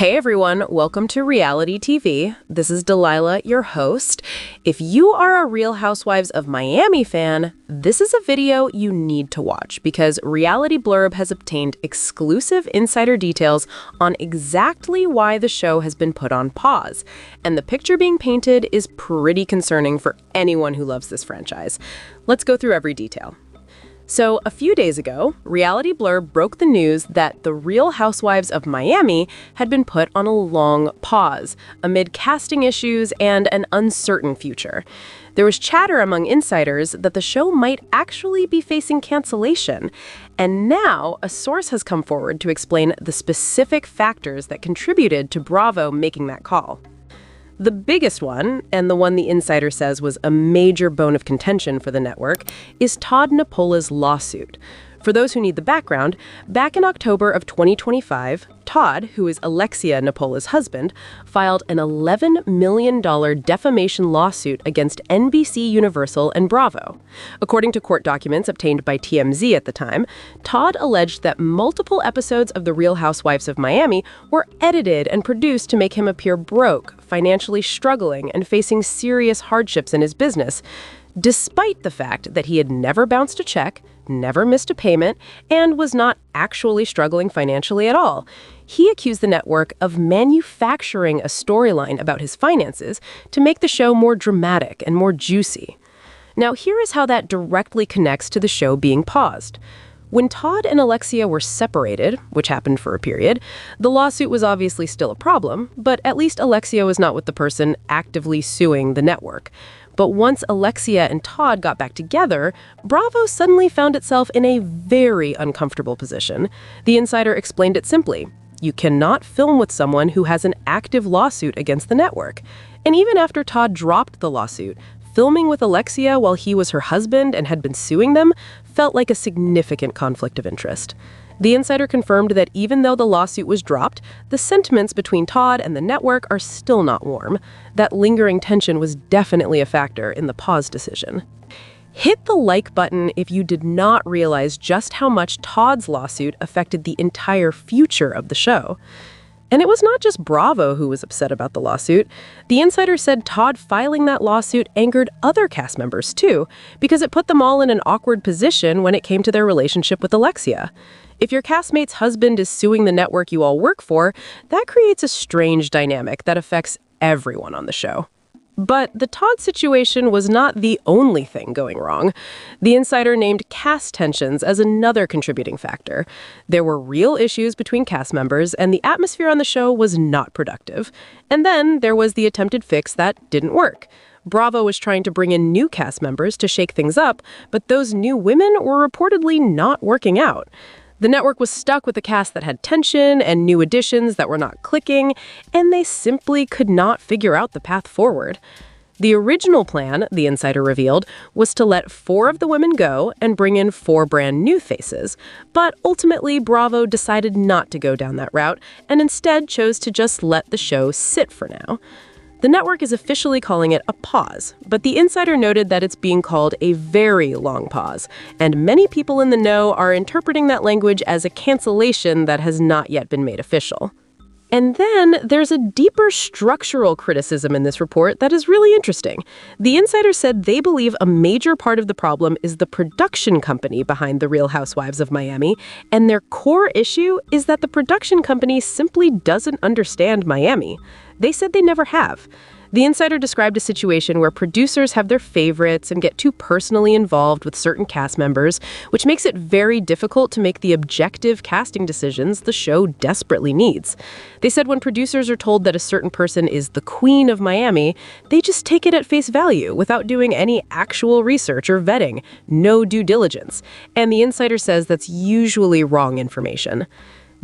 Hey everyone, welcome to Reality TV. This is Delilah, your host. If you are a Real Housewives of Miami fan, this is a video you need to watch because Reality Blurb has obtained exclusive insider details on exactly why the show has been put on pause. And the picture being painted is pretty concerning for anyone who loves this franchise. Let's go through every detail. So, a few days ago, Reality Blurb broke the news that the Real Housewives of Miami had been put on a long pause amid casting issues and an uncertain future. There was chatter among insiders that the show might actually be facing cancellation. And now, a source has come forward to explain the specific factors that contributed to Bravo making that call. The biggest one, and the one the insider says was a major bone of contention for the network, is Todd Nepola's lawsuit. For those who need the background, back in October of 2025, Todd, who is Alexia Nepola's husband, filed an $11 million defamation lawsuit against NBCUniversal and Bravo. According to court documents obtained by TMZ at the time, Todd alleged that multiple episodes of The Real Housewives of Miami were edited and produced to make him appear broke, financially struggling, and facing serious hardships in his business, despite the fact that he had never bounced a check, never missed a payment, and was not actually struggling financially at all. He accused the network of manufacturing a storyline about his finances to make the show more dramatic and more juicy. Now, here is how that directly connects to the show being paused. When Todd and Alexia were separated, which happened for a period, the lawsuit was obviously still a problem, but at least Alexia was not with the person actively suing the network. But once Alexia and Todd got back together, Bravo suddenly found itself in a very uncomfortable position. The insider explained it simply. You cannot film with someone who has an active lawsuit against the network. And even after Todd dropped the lawsuit, filming with Alexia while he was her husband and had been suing them felt like a significant conflict of interest. The insider confirmed that even though the lawsuit was dropped, the sentiments between Todd and the network are still not warm. That lingering tension was definitely a factor in the pause decision. Hit the like button if you did not realize just how much Todd's lawsuit affected the entire future of the show. And it was not just Bravo who was upset about the lawsuit. The insider said Todd filing that lawsuit angered other cast members too, because it put them all in an awkward position when it came to their relationship with Alexia. If your castmate's husband is suing the network you all work for, that creates a strange dynamic that affects everyone on the show. But the Todd situation was not the only thing going wrong. The insider named cast tensions as another contributing factor. There were real issues between cast members, and the atmosphere on the show was not productive. And then there was the attempted fix that didn't work. Bravo was trying to bring in new cast members to shake things up, but those new women were reportedly not working out. The network was stuck with a cast that had tension and new additions that were not clicking, and they simply could not figure out the path forward. The original plan, the insider revealed, was to let 4 of the women go and bring in 4 brand new faces. But ultimately, Bravo decided not to go down that route and instead chose to just let the show sit for now. The network is officially calling it a pause, but the insider noted that it's being called a very long pause, and many people in the know are interpreting that language as a cancellation that has not yet been made official. And then there's a deeper structural criticism in this report that is really interesting. The insider said they believe a major part of the problem is the production company behind The Real Housewives of Miami, and their core issue is that the production company simply doesn't understand Miami. They said they never have. The insider described a situation where producers have their favorites and get too personally involved with certain cast members, which makes it very difficult to make the objective casting decisions the show desperately needs. They said when producers are told that a certain person is the queen of Miami, they just take it at face value without doing any actual research or vetting, no due diligence. And the insider says that's usually wrong information.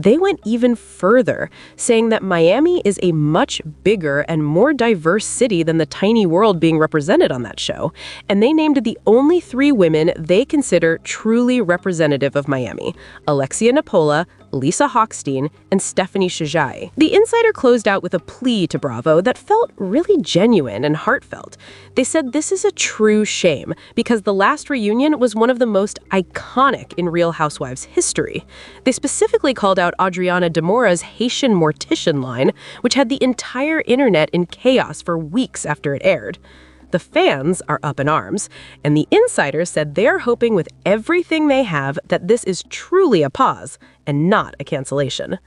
They went even further, saying that Miami is a much bigger and more diverse city than the tiny world being represented on that show, and they named the only 3 women they consider truly representative of Miami: Alexia Nepola, Lisa Hochstein, and Stephanie Shajai. The insider closed out with a plea to Bravo that felt really genuine and heartfelt. They said this is a true shame because the last reunion was one of the most iconic in Real Housewives history. They specifically called out Adriana Demora's Haitian mortician line, which had the entire internet in chaos for weeks after it aired. The fans are up in arms, and the insider said they're hoping with everything they have that this is truly a pause and not a cancellation.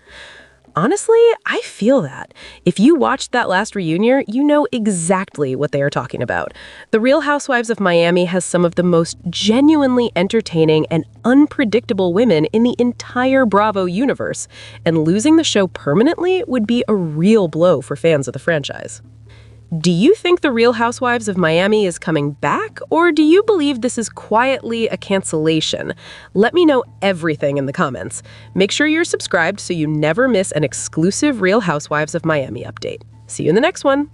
Honestly, I feel that. If you watched that last reunion, you know exactly what they are talking about. The Real Housewives of Miami has some of the most genuinely entertaining and unpredictable women in the entire Bravo universe, and losing the show permanently would be a real blow for fans of the franchise. Do you think The Real Housewives of Miami is coming back, or do you believe this is quietly a cancellation? Let me know everything in the comments. Make sure you're subscribed so you never miss an exclusive Real Housewives of Miami update. See you in the next one.